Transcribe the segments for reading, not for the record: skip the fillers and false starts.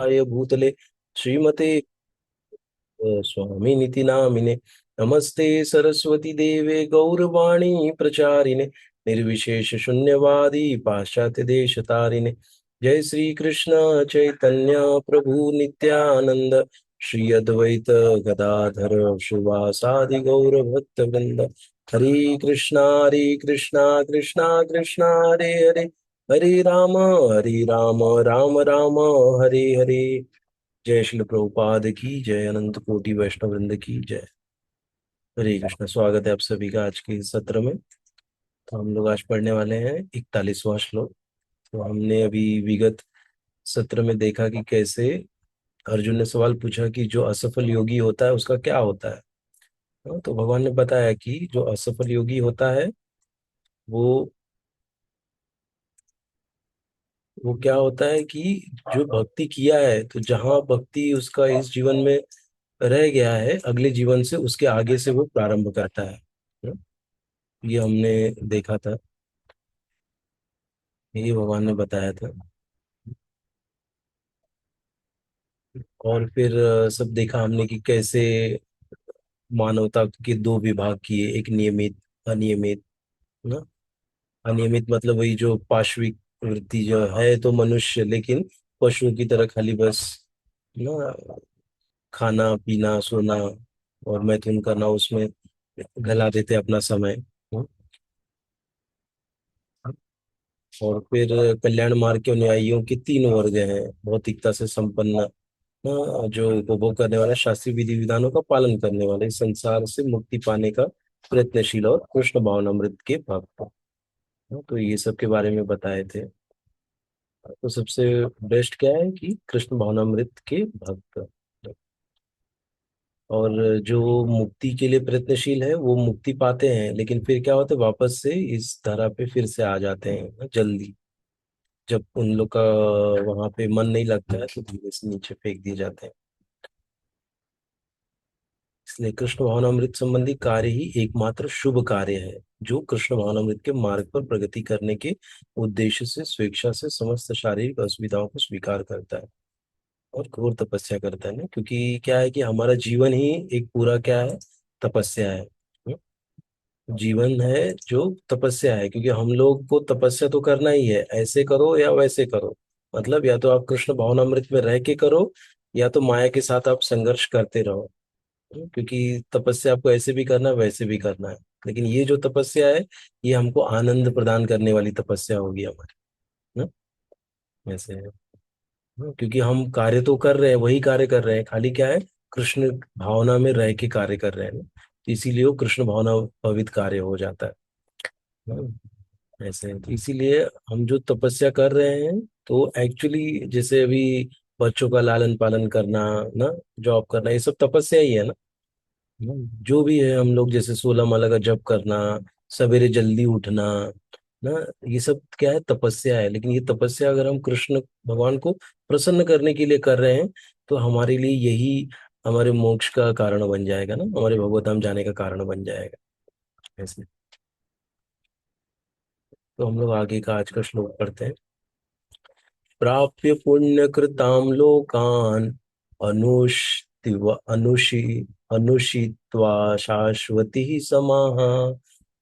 आय भूतले श्रीमते स्वामिनिति नामिने। नमस्ते सरस्वती देवे गौरवाणी प्रचारिणे निर्विशेष शून्यवादी पाश्चात्य देश तारिणे। जय श्री कृष्ण चैतन्य प्रभु नित्यानंद श्री अद्वैत गदाधर शिवासादि गौर भक्त वृंद। हरे कृष्णा कृष्णा कृष्णा हरे हरे हरे राम राम राम हरे हरे। जय श्री प्रभुपाद की जय, अनंत कोटि वैष्णव वृंद की जय। हरे कृष्ण। स्वागत है आप सभी का आज के इस सत्र में। तो हम लोग आज पढ़ने वाले हैं 41वां श्लोक। तो हमने अभी विगत सत्र में देखा कि कैसे अर्जुन ने सवाल पूछा कि जो असफल योगी होता है उसका क्या होता है। तो भगवान ने बताया कि जो असफल योगी होता है वो वो क्या होता है कि जो भक्ति किया है, तो जहाँ भक्ति उसका इस जीवन में रह गया है, अगले जीवन से उसके आगे से वो प्रारंभ करता है। ये हमने देखा था, ये भगवान ने बताया था। और फिर सब देखा हमने कि कैसे मानवता के दो विभाग किए, एक नियमित, अनियमित। ना, अनियमित मतलब वही जो पाशविक वृत्ति जो है, तो मनुष्य लेकिन पशुओं की तरह खाली बस ना खाना पीना सोना और मैथुन करना, उसमें गला देते अपना समय। और फिर कल्याण मार्ग के अनुयायियों के तीन वर्ग हैं। भौतिकता से संपन्न, जो उपभोग करने वाला, शास्त्रीय विधि विधानों का पालन करने वाले, संसार से मुक्ति पाने का प्रयत्नशील और कृष्ण भावनामृत के भक्त। तो ये सब के बारे में बताए थे। तो सबसे बेस्ट क्या है कि कृष्ण भावनामृत के भक्त। और जो मुक्ति के लिए प्रयत्नशील है वो मुक्ति पाते हैं, लेकिन फिर क्या होता है, वापस से इस धरा पे फिर से आ जाते हैं जल्दी। जब उन लोग का वहां पे मन नहीं लगता है तो धीरे से नीचे फेंक दिए जाते हैं। इसलिए कृष्ण भावनामृत संबंधी कार्य ही एकमात्र शुभ कार्य है, जो कृष्ण भावनामृत के मार्ग पर प्रगति करने के उद्देश्य से स्वेच्छा से समस्त शारीरिक असुविधाओं को स्वीकार करता है और घोर तपस्या करता है ना। क्योंकि क्या है कि हमारा जीवन ही एक पूरा क्या है, तपस्या है। जीवन है जो तपस्या है, क्योंकि हम लोग को तपस्या तो करना ही है, ऐसे करो या वैसे करो। मतलब या तो आप कृष्ण भावनामृत में रह के करो, या तो माया के साथ आप संघर्ष करते रहो। क्योंकि तपस्या आपको ऐसे भी करना है वैसे भी करना है, लेकिन ये जो तपस्या है ये हमको आनंद प्रदान करने वाली तपस्या होगी हमारी ना। ऐसे है क्योंकि हम कार्य तो कर रहे हैं, वही कार्य कर रहे हैं, खाली क्या है, कृष्ण भावना में रह के कार्य कर रहे हैं ना। तो इसीलिए वो कृष्ण भावना भावित कार्य हो जाता है ना। ऐसे है, तो इसीलिए हम जो तपस्या कर रहे हैं, तो एक्चुअली जैसे अभी बच्चों का लालन पालन करना ना, जॉब करना, ये सब तपस्या ही है ना। जो भी है, हम लोग जैसे 16 माला का जप करना, सवेरे जल्दी उठना ना, ये सब क्या है, तपस्या है। लेकिन ये तपस्या अगर हम कृष्ण भगवान को प्रसन्न करने के लिए कर रहे हैं, तो हमारे लिए यही हमारे मोक्ष का कारण बन जाएगा ना, हमारे भगवत धाम जाने का कारण बन जाएगा। ऐसे तो हम लोग आगे का आज का श्लोक पढ़ते हैं। प्राप्य पुण्य कृताम लोकान अनुष्टिव अनुषि अनुषित्वा शाश्वती समाः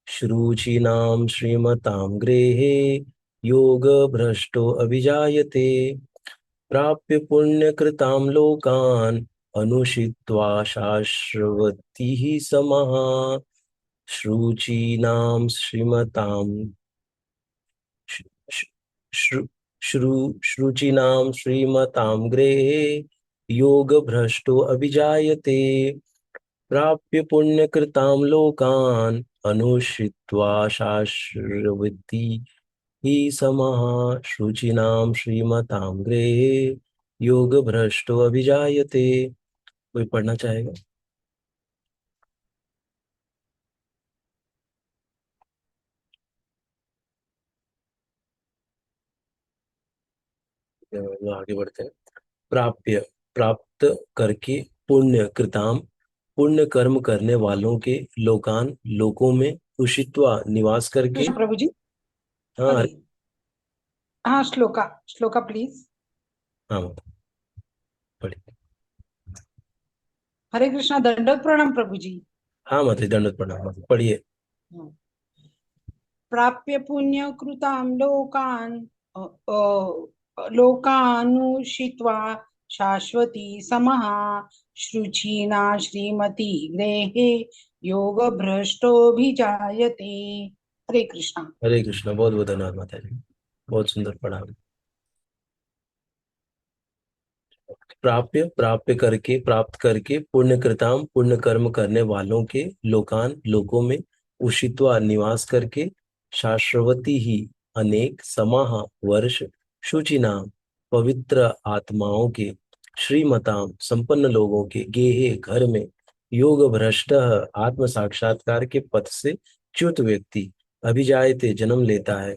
शुरूचिनाम श्रीमताम गृहे योग भ्रष्टो अभिजायते। प्राप्य पुण्य कृताम लोकान अनुषित्वा शाश्वती समाः शुरूचिनाम श्रीमताम श- श- श्रु शुचिनाम श्रीमतां गृहे योग भ्रष्टो अभिजायते। प्राप्य पुण्य कृतां लोकान् अनुषित्वा शाश्वती ही समः शुचिनाम श्रीमतां गृहे योग भ्रष्टो अभिजायते। कोई पढ़ना चाहेगा? आगे बढ़ते हैं। प्राप्य, प्राप्त करके, पुण्य कृताम, पुण्य कर्म करने वालों के, लोकान लोकों में, उषित्वा निवास करके। कृष्ण प्रभु जी। हाँ सॉरी। हाँ, श्लोका श्लोका प्लीज। हाँ। पढ़िए। हरे कृष्णा, दंडवत प्रणाम प्रभु जी। हाँ माता जी, दंडवत प्रणाम माता जी, पढ़िए। प्राप्य पुण्य कृतां लोकान् अ, लोकानुषित्वा शाश्वती समः शुचीना श्रीमती गृहे योग भ्रष्टोभिजायते। हरे कृष्णा। हरे कृष्णा, बहुत बहुत धन्यवाद माता जी, बहुत सुंदर पढ़ा। प्राप्य, प्राप्य करके, प्राप्त करके, पुण्य कृताम, पुण्य कर्म करने वालों के, लोकान, लोकों में, उषित्वा, निवास करके, शाश्वती ही, अनेक, समाह, वर्ष, शुचिनाम, पवित्र आत्माओं के, श्रीमताम, संपन्न लोगों के, गेहे, घर में, योग भ्रष्ट, आत्म साक्षात्कार के पथ से च्युत व्यक्ति, अभिजायते, जन्म लेता है।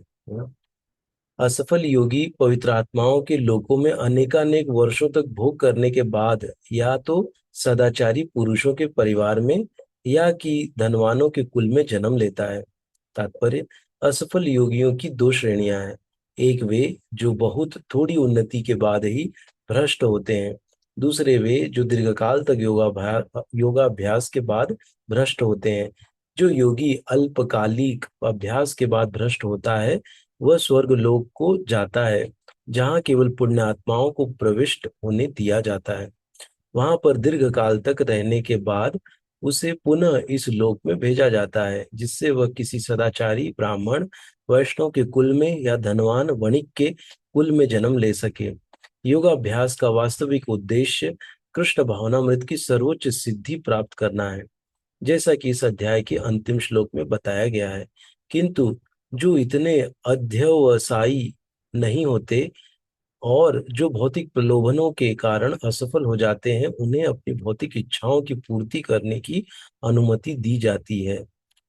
असफल योगी पवित्र आत्माओं के लोकों में अनेकानेक वर्षों तक भोग करने के बाद या तो सदाचारी पुरुषों के परिवार में या कि धनवानों के कुल में जन्म लेता है। तात्पर्य, असफल योगियों की दो श्रेणियां हैं। एक वे जो बहुत थोड़ी उन्नति के बाद ही भ्रष्ट होते हैं। दूसरे वे जो दीर्घकाल तक योगाभ्यास के बाद भ्रष्ट होते हैं। जो योगी अल्पकालिक अभ्यास के बाद भ्रष्ट होता है, वह स्वर्ग लोक को जाता है, जहाँ केवल पुण्य आत्माओं को प्रविष्ट होने दिया जाता है। वहां पर दीर्घ काल तक रहने के बाद उसे पुनः इस लोक में भेजा जाता है, जिससे वह किसी सदाचारी ब्राह्मण वैष्णव के कुल में या धनवान वणिक के कुल में जन्म ले सके। योगाभ्यास का वास्तविक उद्देश्य कृष्ण भावनामृत की सर्वोच्च सिद्धि प्राप्त करना है, जैसा कि इस अध्याय के अंतिम श्लोक में बताया गया है। किंतु जो इतने अध्यवसायी नहीं होते और जो भौतिक प्रलोभनों के कारण असफल हो जाते हैं, उन्हें अपनी भौतिक इच्छाओं की पूर्ति करने की अनुमति दी जाती है।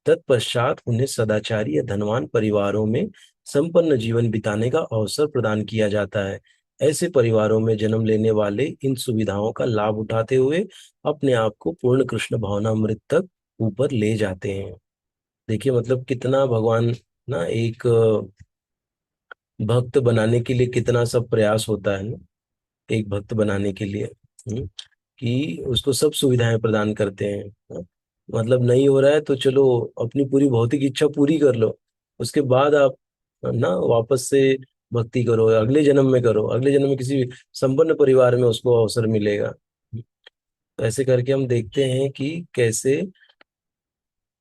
तत्पश्चात उन्हें सदाचारी या धनवान परिवारों में संपन्न जीवन बिताने का अवसर प्रदान किया जाता है। ऐसे परिवारों में जन्म लेने वाले इन सुविधाओं का लाभ उठाते हुए अपने आप को पूर्ण कृष्ण भावनामृत तक ऊपर ले जाते हैं। देखिए मतलब कितना भगवान ना एक भक्त बनाने के लिए कितना सब प्रयास होता है ना, एक भक्त बनाने के लिए। कि उसको सब सुविधाएं प्रदान करते हैं। मतलब नहीं हो रहा है तो चलो अपनी पूरी भौतिक इच्छा पूरी कर लो, उसके बाद आप ना वापस से भक्ति करो, अगले जन्म में करो, अगले जन्म में किसी संपन्न परिवार में उसको अवसर मिलेगा। तो ऐसे करके हम देखते हैं कि कैसे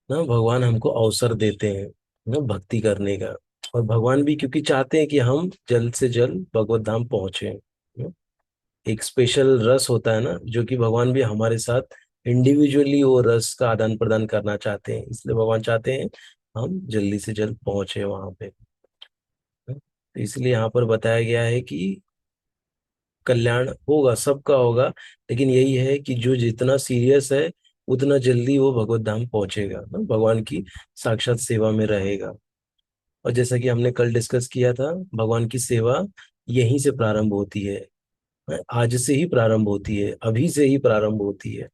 ना भगवान हमको अवसर देते हैं ना भक्ति करने का। और भगवान भी क्योंकि चाहते हैं कि हम जल्द से जल्द भगवत धाम पहुंचे। एक स्पेशल रस होता है ना, जो कि भगवान भी हमारे साथ इंडिविजुअली वो रस का आदान प्रदान करना चाहते हैं, इसलिए भगवान चाहते हैं हम जल्दी से जल्द पहुंचे वहां पे। तो इसलिए यहाँ पर बताया गया है कि कल्याण होगा, सबका होगा, लेकिन यही है कि जो जितना सीरियस है उतना जल्दी वो भगवत धाम पहुंचेगा ना, भगवान की साक्षात सेवा में रहेगा। और जैसा कि हमने कल डिस्कस किया था, भगवान की सेवा यहीं से प्रारंभ होती है। आज से ही प्रारंभ होती है, अभी से ही प्रारंभ होती है।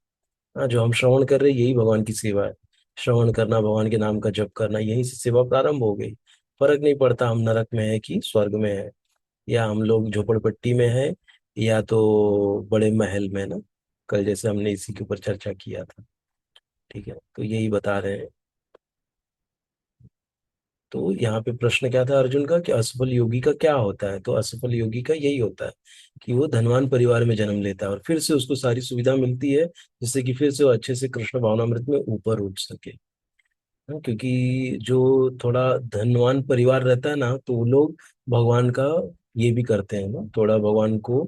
हाँ, जो हम श्रवण कर रहे हैं यही भगवान की सेवा है। श्रवण करना, भगवान के नाम का जप करना, यहीं से सेवा प्रारंभ हो गई। फर्क नहीं पड़ता हम नरक में है कि स्वर्ग में है, या हम लोग झोपड़पट्टी में है या तो बड़े महल में ना। कल जैसे हमने इसी के ऊपर चर्चा किया था। ठीक है, तो यही बता रहे हैं। तो यहाँ पे प्रश्न क्या था अर्जुन का कि असफल योगी का क्या होता है, तो असफल योगी का यही होता है कि वो धनवान परिवार में जन्म लेता है और फिर से उसको सारी सुविधा मिलती है, जिससे कि फिर से वो अच्छे से कृष्ण भावनामृत में ऊपर उठ सके। हाँ, क्योंकि जो थोड़ा धनवान परिवार रहता है ना, तो वो लोग भगवान का ये भी करते हैं ना, थोड़ा भगवान को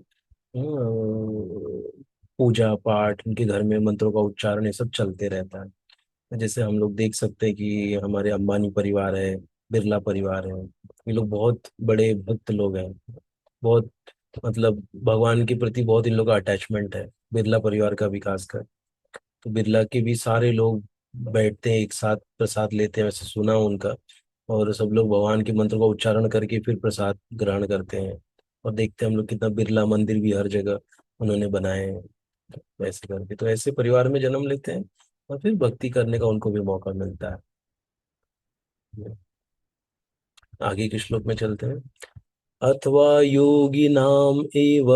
पूजा पाठ, उनके घर में मंत्रों का उच्चारण, ये सब चलते रहता है। जैसे हम लोग देख सकते हैं कि हमारे अंबानी परिवार है, बिरला परिवार है, ये लोग बहुत बड़े भक्त लोग हैं। बहुत मतलब भगवान के प्रति बहुत इन लोग का अटैचमेंट है। बिरला परिवार का विकास कर, तो बिरला के भी सारे लोग बैठते हैं एक साथ, प्रसाद लेते हैं, वैसे सुना हूं उनका। और सब लोग भगवान के मंत्र का उच्चारण करके फिर प्रसाद ग्रहण करते हैं। और देखते हैं हम लोग कितना बिरला मंदिर भी हर जगह उन्होंने बनाए हैं वैसे करके। तो ऐसे परिवार में जन्म लेते हैं और फिर भक्ति करने का उनको भी मौका मिलता है। आगे के श्लोक में चलते हैं। अथवा योगिनाम एव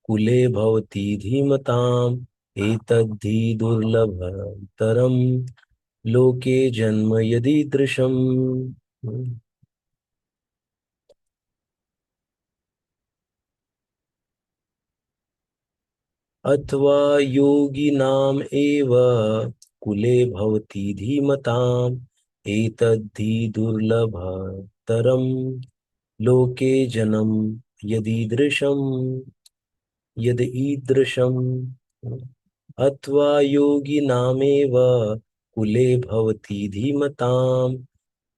कुले भवति धीमताम् एतद्धि दुर्लभतरम् लोके जन्म यदीदृशम्। अथवा योगिनाम् एव कुले भवति धीमताम् एतद्धि दुर्लभतरम् लोके जन्म यदीदृशम् यद ईदृशम्। अथवा योगिनामेव कुले भवति धीमताम्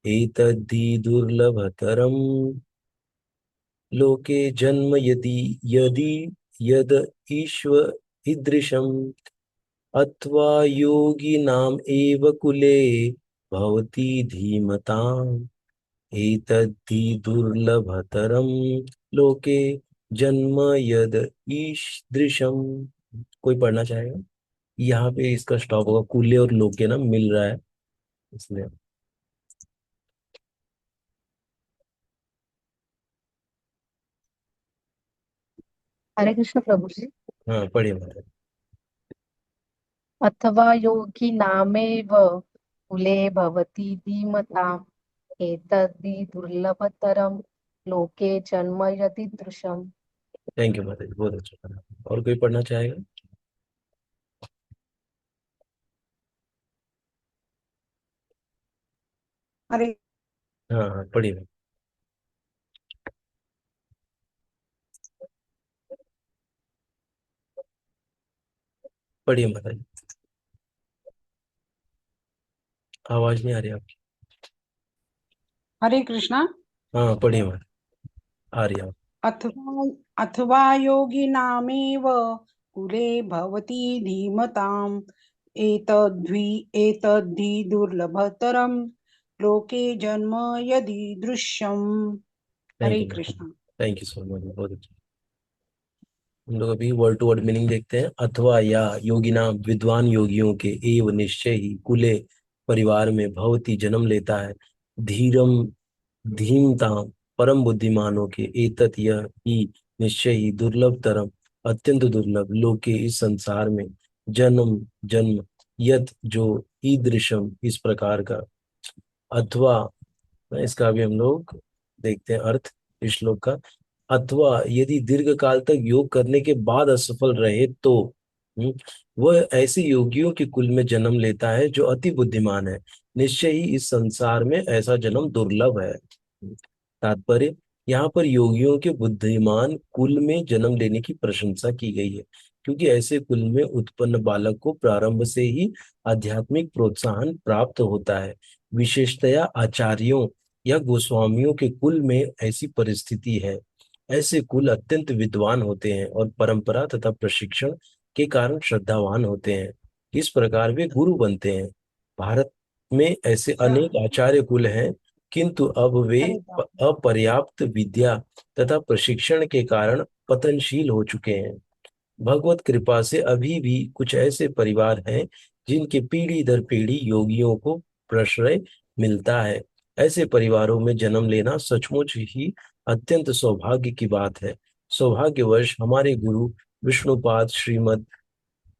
एतद्धि दुर्लभतरम् लोके जन्म यदि यदि यद ईश्व ईदृशम्। अथवा योगिनाम् एव कुले भवति धीमताम् एतद्धि दुर्लभतरम् लोके जन्म यद ईदृशम्। कोई पढ़ना चाहेगा? यहाँ पे इसका स्टॉप होगा, कुले और लोके ना मिल रहा है इसलिए। हरे कृष्ण प्रभु जी। हाँ पढ़िए महाराज। अथवा योगी नामेव कुले भवति धीमताम् एतद्धि दुर्लभतरं लोके जन्म यदीदृशम्। थैंक यू महाराज, बहुत अच्छा पढ़ा। और कोई पढ़ना चाहेगा? हरे हाँ हाँ पढ़िए। पढ़िए महाराज, आवाज नहीं आ रही आपकी। हरे कृष्णा। हाँ पढ़िए महाराज, आ रही है। अथवा अथवा योगिनामेव कुले भवति धीमताम् एतद्धि दुर्लभतरं लोके जन्म यदीदृश्यम्। Thank Hare you Maharaj, Krishna. Thank you so much, बहुत अच्छा। हम लोग अभी वर्ड टू वर्ड मीनिंग देखते हैं। अथवा या योगिना विद्वान योगियों के एव निश्चय ही कुले परिवार में भवती जन्म लेता है धीरम धीमताम परम बुद्धिमानों के एतत यह ही निश्चय ही दुर्लभ तरम अत्यंत दुर्लभ लोके इस संसार में जन्म जन्म यत जो ईदृशम इस प्रकार का। अथवा इसका भी हम लोग देखते हैं अर्थ इस श्लोक का। अथवा यदि दीर्घ काल तक योग करने के बाद असफल रहे तो हम्म, वह ऐसे योगियों के कुल में जन्म लेता है जो अति बुद्धिमान है। निश्चय ही इस संसार में ऐसा जन्म दुर्लभ है। तात्पर्य, यहाँ पर योगियों के बुद्धिमान कुल में जन्म लेने की प्रशंसा की गई है, क्योंकि ऐसे कुल में उत्पन्न बालक को प्रारंभ से ही आध्यात्मिक प्रोत्साहन प्राप्त होता है। विशेषतया आचार्यों या गोस्वामियों के कुल में ऐसी परिस्थिति है। ऐसे कुल अत्यंत विद्वान होते हैं और परंपरा तथा प्रशिक्षण के कारण श्रद्धावान होते हैं। इस प्रकार वे गुरु बनते हैं। भारत में ऐसे अनेक आचार्य कुल हैं, किंतु अब वे हरे बाबा। अपर्याप्त विद्या तथा प्रशिक्षण के कारण पतनशील हो चुके हैं। भगवत कृपा से अभी भी कुछ ऐसे परिवार हैं जिनके पीढ़ी दर पीढ़ी योगियों को प्रश्रय मिलता है। ऐसे परिवारों में जन्म लेना सचमुच ही अत्यंत सौभाग्य की बात है। सौभाग्यवश हमारे गुरु विष्णुपाद श्रीमद्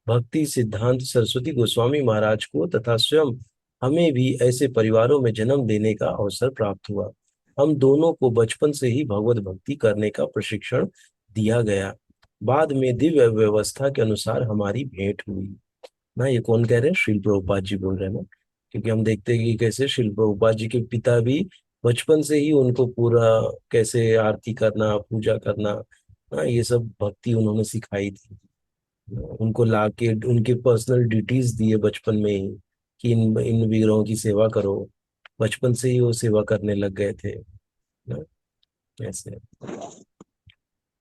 भक्ति सिद्धांत सरस्वती गोस्वामी महाराज को तथा स्वयं हमें भी ऐसे परिवारों में जन्म लेने का अवसर प्राप्त हुआ। हम दोनों को बचपन से ही भगवत भक्ति करने का प्रशिक्षण दिया गया। बाद में दिव्य व्यवस्था के अनुसार हमारी भेंट हुई। ना ये कौन कह रहे हैं? श्रील प्रभुपाद जी बोल रहे हैं ना। क्योंकि हम देखते हैं कि कैसे श्रील प्रभुपाद जी के पिता भी बचपन से ही उनको पूरा कैसे आरती करना, पूजा करना, ना ये सब भक्ति उन्होंने सिखाई थी। उनको लाके उनके पर्सनल ड्यूटीज दिए बचपन में ही कि इन इन विग्रहों की सेवा करो। बचपन से ही वो सेवा करने लग गए थे ना, ऐसे।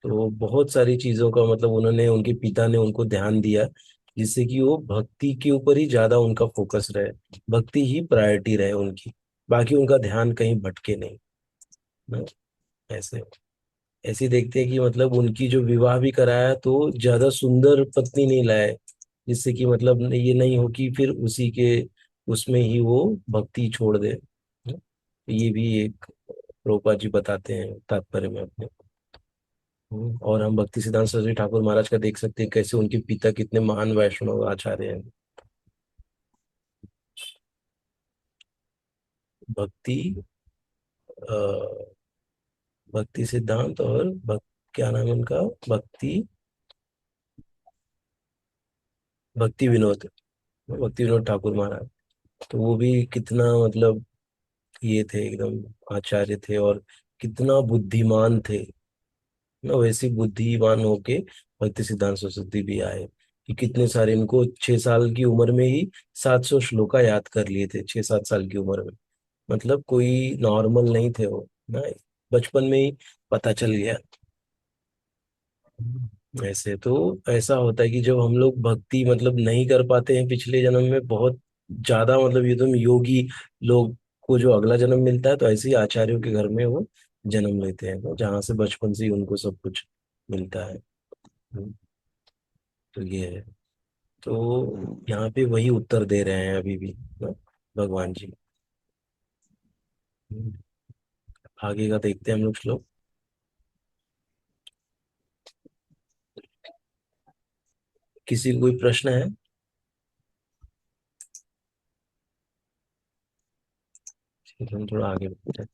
तो बहुत सारी चीजों का मतलब उन्होंने, उनके पिता ने उनको ध्यान दिया जिससे कि वो भक्ति के ऊपर ही ज्यादा उनका फोकस रहे, भक्ति ही प्रायोरिटी रहे उनकी, बाकी उनका ध्यान कहीं भटके नहीं ना, ऐसे। ऐसे ही देखते हैं कि मतलब उनकी जो विवाह भी कराया तो ज्यादा सुंदर पत्नी नहीं लाए, जिससे कि मतलब ये नहीं हो कि फिर उसी के उसमें ही वो भक्ति छोड़ दे। ये भी एक प्रभुपाद जी बताते हैं तात्पर्य में अपने। और हम भक्ति सिद्धांत सरस्वती ठाकुर महाराज का देख सकते हैं कैसे उनके पिता कितने महान वैष्णव आचार्य हैं। भक्ति भक्ति सिद्धांत और क्या नाम है उनका, भक्ति विनोद, भक्ति विनोद ठाकुर महाराज। तो वो भी कितना मतलब ये थे, एकदम आचार्य थे और कितना बुद्धिमान थे ना। वैसे बुद्धिमान होके भक्ति सिद्धांत सरस्वती भी आए कि कितने सारे, इनको 6 साल की उम्र में ही 700 श्लोका याद कर लिए थे, 6-7 साल की उम्र में। मतलब कोई नॉर्मल नहीं थे वो ना, बचपन में ही पता चल गया। ऐसे तो ऐसा होता है कि जब हम लोग भक्ति मतलब नहीं कर पाते हैं पिछले जन्म में बहुत ज्यादा, मतलब एकदम योगी लोग को जो अगला जन्म मिलता है, तो ऐसे ही आचार्यों के घर में वो जन्म लेते हैं, तो जहाँ से बचपन से ही उनको सब कुछ मिलता है। हम्म, तो ये है। तो यहाँ पे वही उत्तर दे रहे हैं अभी भी ना भगवान जी। हम्म, आगे का देखते हैं हम लोग श्लोक। किसी को कोई प्रश्न है? ठीक है, हम थोड़ा आगे बढ़ते हैं।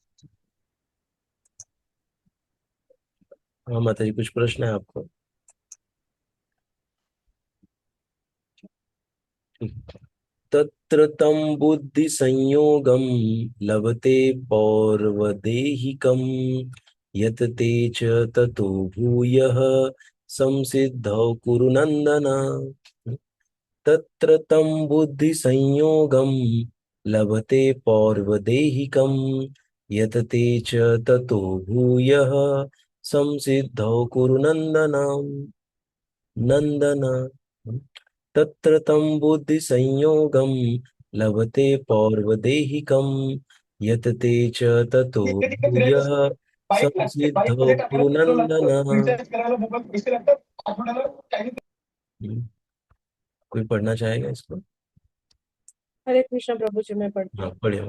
हाँ माता जी, कुछ प्रश्न है आपको? ठीक। तत्र तं बुद्धिसंयोगं लभते पौर्वदेहिकं, यत् ते च ततो भूयः संसिद्धौ कुरु नन्दन। तत्र तं बुद्धिसंयोगं लभते पौर्वदेहिकं, यत् ते च ततो भूयः संसिद्धौ कुरु नन्दन। नन्दन। तत्र तं बुद्धिसंयोगं लभते पौर्वदेहिकं, यत् ते च ततो भूयः संसिद्धौ कुरु नन्दन। हम्म, कोई पढ़ना चाहेगा इसको? हरे कृष्ण प्रभु जी मैं पढ़ती हाँ हूँ। पढ़िए।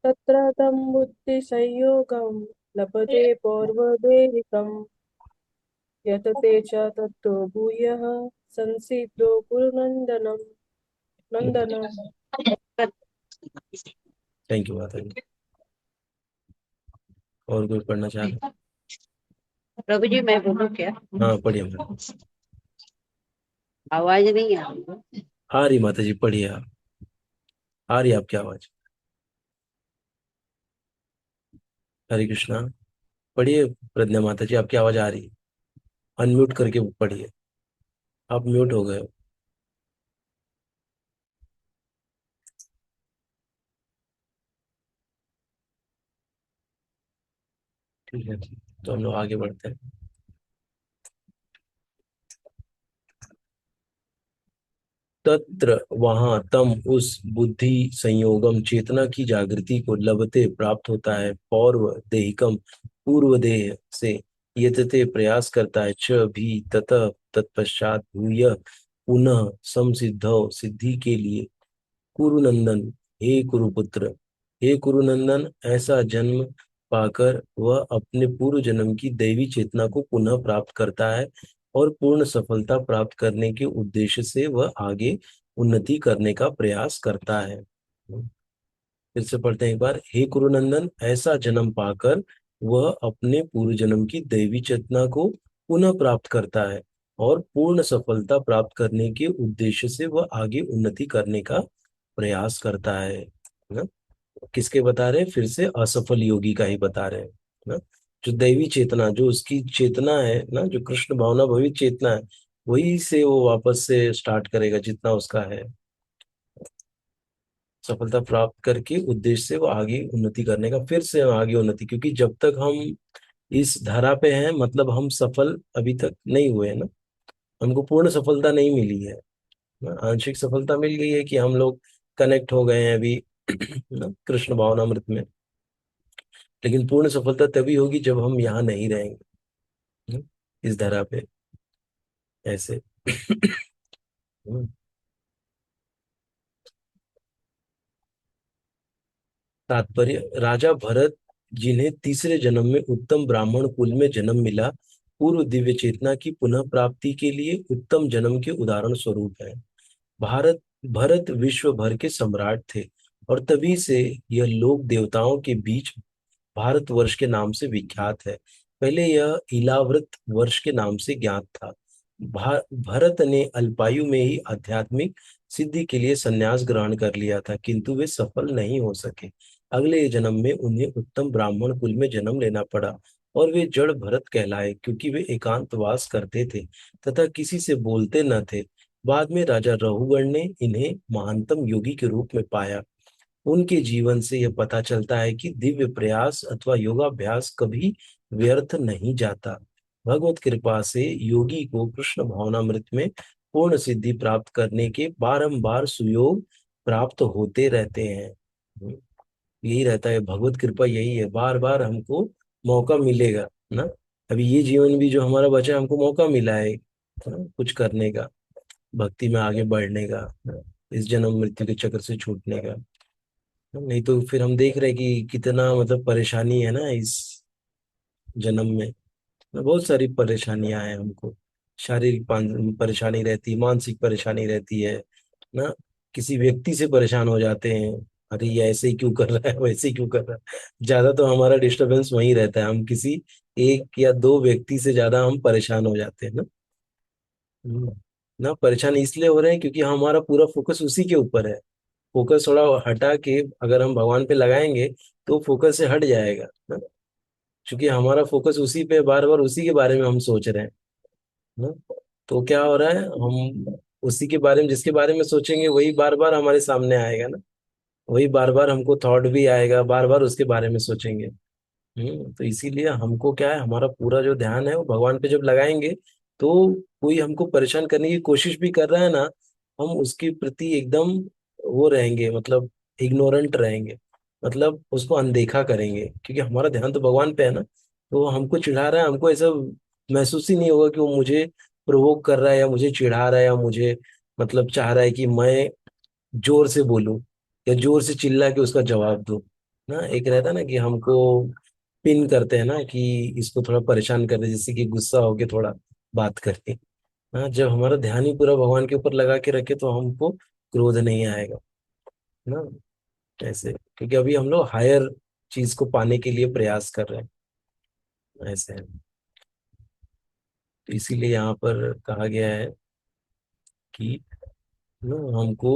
तत्र तं बुद्धिसंयोगं लभते पौर्वदेहिकं यत् ते च तत्तो भूयः संसिद्धो कुरु नन्दनम्। थैंक यू माता जी। और कोई पढ़ना चाहता? प्रभु जी मैं बोलूं क्या? हाँ पढ़िए माता। आवाज नहीं आ रही है। आ रही माता जी, पढ़िए आप। आ रही है आपकी आवाज। हरे कृष्णा। पढ़िए प्रज्ञा माता जी, आपकी आवाज आ रही है। अनम्यूट करके पढ़िए, आप म्यूट हो गए हो। ठीक है, तो हम लोग आगे बढ़ते हैं। तत्र वहां, तम उस, बुद्धि संयोगम चेतना की जागृति को लभते प्राप्त होता है, पौर्व देहिकम पूर्व देह से, यतते प्रयास करता है, च भी ततः तत्पश्चात भूय पुनः समसिद्धौ सिद्धि के लिए, कुरुनंदन हे कुरुपुत्र, हे कुरुनंदन ऐसा जन्म पाकर वह अपने पूर्व जन्म की दैवी चेतना को पुनः प्राप्त करता है और पूर्ण सफलता प्राप्त करने के उद्देश्य से वह आगे उन्नति करने का प्रयास करता है। फिर से पढ़ते हैं एक बार। हे कुरुनंदन ऐसा जन्म पाकर वह अपने पूर्व जन्म की दैवी चेतना को पुनः प्राप्त करता है और पूर्ण सफलता प्राप्त करने के उद्देश्य से वह आगे उन्नति करने का प्रयास करता है ना। किसके बता रहे हैं? फिर से असफल योगी का ही बता रहे हैं ना। जो दैवी चेतना, जो उसकी चेतना है ना, जो कृष्ण भावना भवित चेतना है, वही से वो वापस से स्टार्ट करेगा जितना उसका है, सफलता प्राप्त करके उद्देश्य से वो आगे उन्नति करने का, फिर से आगे उन्नति, क्योंकि जब तक हम इस धारा पे हैं मतलब हम सफल अभी तक नहीं हुए हैं ना, हमको पूर्ण सफलता नहीं मिली है ना। आंशिक सफलता मिल गई है कि हम लोग कनेक्ट हो गए हैं अभी ना कृष्ण भावनामृत में, लेकिन पूर्ण सफलता तभी होगी जब हम यहाँ नहीं रहेंगे ना, इस धरा पे ऐसे तात्पर्य, राजा भरत जिन्हें तीसरे जन्म में उत्तम ब्राह्मण कुल में जन्म मिला, पूर्व दिव्य चेतना की पुनः प्राप्ति के लिए उत्तम जन्म के उदाहरण स्वरूप है। भारत भरत विश्व भर के सम्राट थे और तभी से यह लोक देवताओं के बीच भारतवर्ष के नाम से विख्यात है। पहले यह इलाव्रत वर्ष के नाम से ज्ञात था। भरत ने अल्पायु में ही आध्यात्मिक सिद्धि के लिए संन्यास ग्रहण कर लिया था, किंतु वे सफल नहीं हो सके। अगले जन्म में उन्हें उत्तम ब्राह्मण कुल में जन्म लेना पड़ा और वे जड़ भरत कहलाए, क्योंकि वे एकांतवास करते थे तथा किसी से बोलते न थे। बाद में राजा रघुगण ने इन्हें महानतम योगी के रूप में पाया। उनके जीवन से यह पता चलता है कि दिव्य प्रयास अथवा योगाभ्यास कभी व्यर्थ नहीं जाता। भगवत कृपा से योगी को कृष्ण भावनामृत में पूर्ण सिद्धि प्राप्त करने के बारंबार सुयोग प्राप्त होते रहते हैं। यही रहता है, भगवत कृपा यही है, बार बार हमको मौका मिलेगा ना। अभी ये जीवन भी जो हमारा बचा है, हमको मौका मिला है ना, कुछ करने का, भक्ति में आगे बढ़ने का, ना, इस जन्म मृत्यु के चक्र से छूटने का। नहीं तो फिर हम देख रहे हैं कि कितना मतलब परेशानी है ना इस जन्म में। बहुत सारी परेशानियां हैं हमको। शारीरिक परेशानी रहती है, मानसिक परेशानी रहती है ना। किसी व्यक्ति से परेशान हो जाते हैं, अरे ये ऐसे ही क्यों कर रहा है, वैसे ही क्यों कर रहा है। ज्यादा तो हमारा डिस्टरबेंस वहीं रहता है, हम किसी एक या दो व्यक्ति से ज्यादा हम परेशान हो जाते हैं ना। हम्म, ना परेशान इसलिए हो रहे हैं क्योंकि हमारा पूरा फोकस उसी के ऊपर है। फोकस थोड़ा हटा के अगर हम भगवान पे लगाएंगे तो फोकस से हट जाएगा ना। क्योंकि हमारा फोकस उसी पे, बार बार उसी के बारे में हम सोच रहे हैं ना। तो क्या हो रहा है, हम उसी के बारे में, जिसके बारे में सोचेंगे वही बार बार हमारे सामने आएगा ना। वही बार बार हमको थॉट भी आएगा, बार बार उसके बारे में सोचेंगे। तो इसीलिए हमको क्या है, हमारा पूरा जो ध्यान है वो भगवान पे जब लगाएंगे तो कोई हमको परेशान करने की कोशिश भी कर रहा है ना, हम उसके प्रति एकदम वो रहेंगे, मतलब इग्नोरेंट रहेंगे, मतलब उसको अनदेखा करेंगे, क्योंकि हमारा ध्यान तो भगवान पे है ना। तो वो हमको चिढ़ा रहा है, हमको ऐसा महसूस ही नहीं होगा कि वो मुझे प्रोवोक कर रहा है या मुझे चिढ़ा रहा है या मुझे मतलब चाह रहा है कि मैं जोर से बोलूं या जोर से चिल्ला के उसका जवाब दूं ना। एक रहता है ना कि हमको पिन करते हैं ना कि इसको थोड़ा परेशान कर दे, जैसे कि गुस्सा होके थोड़ा बात करके। हाँ, जब हमारा ध्यान ही पूरा भगवान के ऊपर लगा के रखे तो हमको क्रोध नहीं आएगा ना। ऐसे क्योंकि अभी हम लोग हायर चीज को पाने के लिए प्रयास कर रहे हैं, ऐसे है। तो इसीलिए यहाँ पर कहा गया है कि ना हमको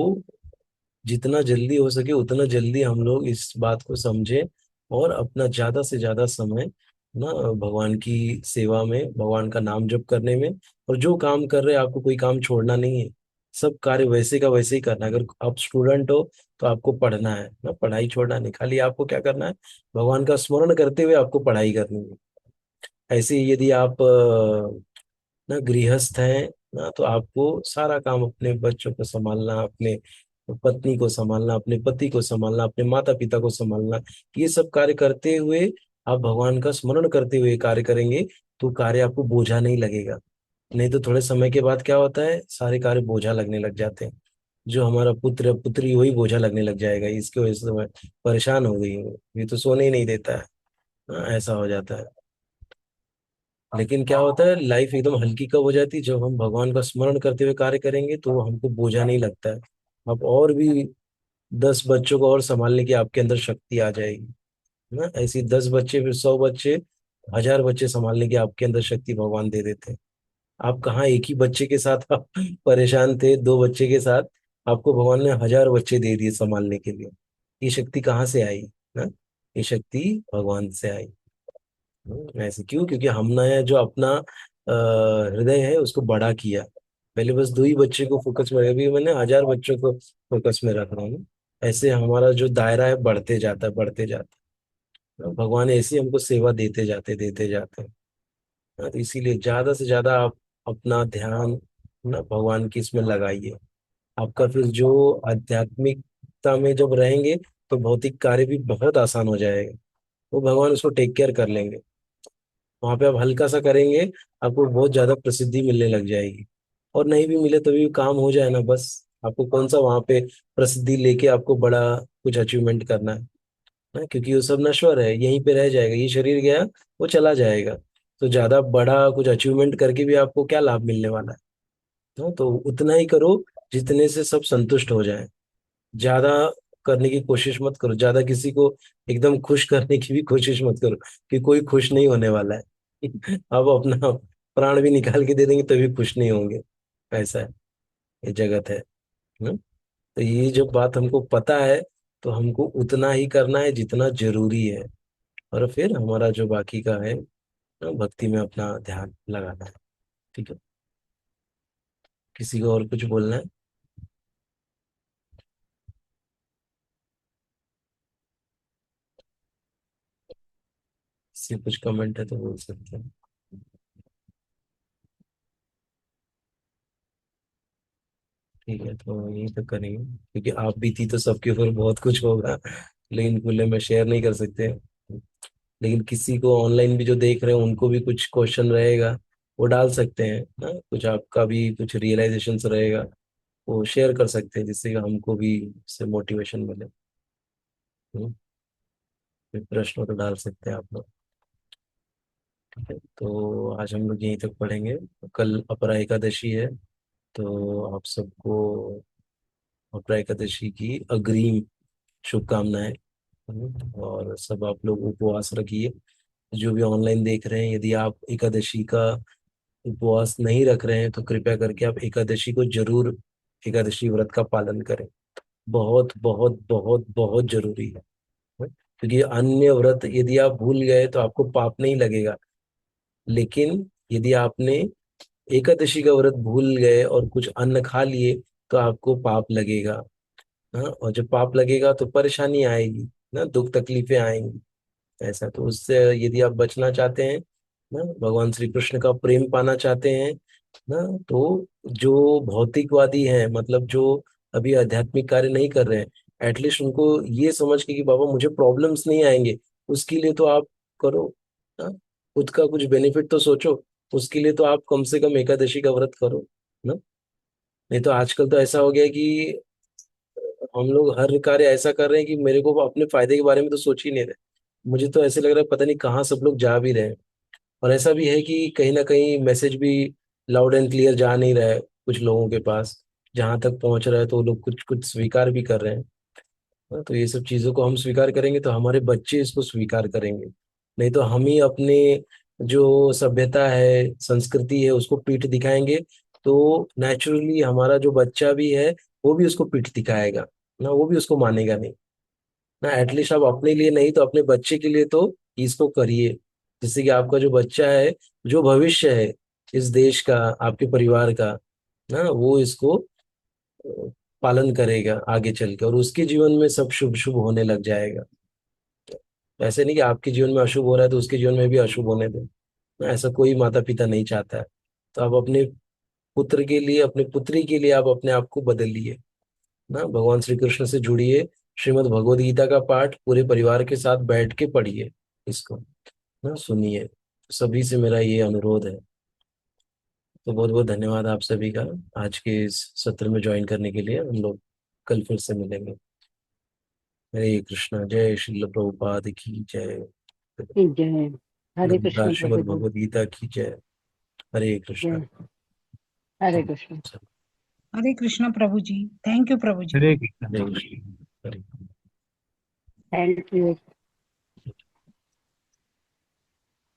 जितना जल्दी हो सके उतना जल्दी हम लोग इस बात को समझें और अपना ज्यादा से ज्यादा समय ना भगवान की सेवा में, भगवान का नाम जप करने में। और जो काम कर रहे हैं आपको कोई काम छोड़ना नहीं है, सब कार्य वैसे का वैसे ही करना है। अगर आप स्टूडेंट हो तो आपको पढ़ना है ना, पढ़ाई छोड़ना नहीं, खाली आपको क्या करना है, भगवान का स्मरण करते हुए आपको पढ़ाई करनी है। ऐसे ही यदि आप ना गृहस्थ हैं ना, तो आपको सारा काम, अपने बच्चों को संभालना, अपने पत्नी को संभालना, अपने पति को संभालना, अपने माता पिता को संभालना, ये सब कार्य करते हुए आप भगवान का स्मरण करते हुए कार्य करेंगे तो कार्य आपको बोझा नहीं लगेगा। नहीं तो थोड़े समय के बाद क्या होता है, सारे कार्य बोझा लगने लग जाते हैं। जो हमारा पुत्र पुत्री वही बोझा लगने लग जाएगा, इसकी वजह से मैं परेशान हो गई हूँ, ये तो सोने ही नहीं देता है। हाँ, ऐसा हो जाता है। लेकिन क्या होता है, लाइफ एकदम हल्की कब हो जाती है, जब हम भगवान का स्मरण करते हुए कार्य करेंगे तो हमको बोझा नहीं लगता है। आप और भी 10 बच्चों को और संभालने की आपके अंदर शक्ति आ जाएगी ना। ऐसी 10 बच्चे, फिर 100 बच्चे, 1000 बच्चे संभालने की आपके अंदर शक्ति भगवान दे देते हैं। आप कहाँ एक ही बच्चे के साथ आप परेशान थे, 2 बच्चे के साथ आपको भगवान ने 1000 बच्चे दे दिए संभालने के लिए। ये शक्ति कहाँ से आई ना, ये शक्ति भगवान से आई। ऐसे क्यों, क्योंकि हमने जो अपना हृदय है उसको बड़ा किया। पहले बस 2 ही बच्चे को फोकस में, अभी मैंने 1000 बच्चों को फोकस में रख रहा हूँ। ऐसे हमारा जो दायरा है बढ़ते जाता है, बढ़ते जाता है। भगवान ऐसे ही हमको सेवा देते जाते हैं। तो इसीलिए ज्यादा से ज्यादा आप अपना ध्यान ना भगवान की इसमें लगाइए। आपका फिर जो आध्यात्मिकता में जब रहेंगे तो भौतिक कार्य भी बहुत आसान हो जाएगा, वो भगवान उसको टेक केयर कर लेंगे। वहां पे आप हल्का सा करेंगे, आपको बहुत ज्यादा प्रसिद्धि मिलने लग जाएगी। और नहीं भी मिले तभी भी काम हो जाए ना, बस आपको कौन सा वहां पे प्रसिद्धि लेके आपको बड़ा कुछ अचीवमेंट करना है ना। क्योंकि वो सब नश्वर है, यहीं पे रह जाएगा, ये शरीर गया वो चला जाएगा। तो ज्यादा बड़ा कुछ अचीवमेंट करके भी आपको क्या लाभ मिलने वाला है? तो उतना ही करो जितने से सब संतुष्ट हो जाए। ज्यादा करने की कोशिश मत करो, ज्यादा किसी को एकदम खुश करने की भी कोशिश मत करो, कि कोई खुश नहीं होने वाला है। अब अपना प्राण भी निकाल के दे देंगे तो भी खुश नहीं होंगे। ऐसा है, ये जगत है। तो ये जब बात हमको पता है, तो हमको उतना ही करना है जितना जरूरी है, और फिर हमारा जो बाकी का है भक्ति में अपना ध्यान लगाना है। ठीक है, किसी को और कुछ बोलना है? किसी को कुछ कमेंट है तो बोल सकते हैं। ठीक है, तो यही तो करेंगे, क्योंकि आप बीती तो सबके ऊपर बहुत कुछ होगा, लेकिन खुले में शेयर नहीं कर सकते। लेकिन किसी को ऑनलाइन भी जो देख रहे हैं उनको भी कुछ क्वेश्चन रहेगा, वो डाल सकते हैं ना, कुछ आपका भी कुछ रियलाइजेशन रहेगा, वो शेयर कर सकते हैं, जिससे कि हमको भी इससे मोटिवेशन मिले। हम्म, कोई प्रश्न तो डाल सकते हैं आप लोग। ठीक है, तो आज हम लोग यहीं तक पढ़ेंगे। कल अपरा एकादशी है, तो आप सबको अपरा एकादशी की अग्रिम शुभकामनाएं। और सब आप लोग उपवास रखिए। जो भी ऑनलाइन देख रहे हैं, यदि आप एकादशी का उपवास नहीं रख रहे हैं तो कृपया करके आप एकादशी को जरूर, एकादशी व्रत का पालन करें। बहुत बहुत बहुत बहुत जरूरी है। क्योंकि अन्य व्रत यदि आप भूल गए तो आपको पाप नहीं लगेगा, लेकिन यदि आपने एकादशी का व्रत भूल गए और कुछ अन्न खा लिए तो आपको पाप लगेगा। हाँ, और जब पाप लगेगा तो परेशानी आएगी ना, दुख तकलीफें आएंगी। ऐसा, तो उससे यदि आप बचना चाहते हैं ना, भगवान श्री कृष्ण का प्रेम पाना चाहते हैं ना, तो जो भौतिकवादी हैं, मतलब जो अभी आध्यात्मिक कार्य नहीं कर रहे हैं, एटलीस्ट उनको ये समझ के कि बाबा मुझे प्रॉब्लम्स नहीं आएंगे, उसके लिए तो आप करो ना, खुद का कुछ बेनिफिट तो सोचो। उसके लिए तो आप कम से कम एकादशी का व्रत करो ना। नहीं तो आजकल तो ऐसा हो गया है कि हम लोग हर कार्य ऐसा कर रहे हैं कि मेरे को अपने फायदे के बारे में तो सोच ही नहीं रहे। मुझे तो ऐसे लग रहा है पता नहीं कहाँ सब लोग जा भी रहे हैं। और ऐसा भी है कि कहीं ना कहीं मैसेज भी लाउड एंड क्लियर जा नहीं रहा है कुछ लोगों के पास। जहां तक पहुंच रहा है तो वो लोग कुछ कुछ स्वीकार भी कर रहे हैं। हाँ, तो ये सब चीजों को हम स्वीकार करेंगे तो हमारे बच्चे इसको स्वीकार करेंगे। नहीं तो हम ही अपने जो सभ्यता है, संस्कृति है, उसको पीठ दिखाएंगे, तो नेचुरली हमारा जो बच्चा भी है वो भी उसको पीठ दिखाएगा ना, वो भी उसको मानेगा नहीं ना। एटलीस्ट आप अपने लिए नहीं तो अपने बच्चे के लिए तो इसको करिए, जिससे कि आपका जो बच्चा है, जो भविष्य है इस देश का, आपके परिवार का ना, वो इसको अ, पालन करेगा आगे चल के, और उसके जीवन में सब शुभ शुभ होने लग जाएगा। ऐसे नहीं कि आपके जीवन में अशुभ हो रहा है तो उसके जीवन में भी अशुभ होने दो ना, ऐसा कोई माता पिता नहीं चाहता है। तो आप अपने पुत्र के लिए, अपने पुत्री के लिए आप अपने आप को बदलिए ना, भगवान श्री कृष्ण से जुड़िए। श्रीमद् भगवद गीता का पाठ पूरे परिवार के साथ बैठ के पढ़िए, इसको ना सुनिए। सभी से मेरा ये अनुरोध है। तो बहुत बहुत धन्यवाद आप सभी का आज के इस सत्र में ज्वाइन करने के लिए। हम लोग कल फिर से मिलेंगे। हरे कृष्णा, जय श्रील प्रभुपाद की जय। जय। हरे कृष्ण प्रभु श्रीमद् जी। भगवद गीता की जय। हरे कृष्णा। जय। Hare Krishna. Hare Krishna Prabhu ji. Thank you Prabhu ji. Hare Krishna, Hare Krishna, Hare. Thank you.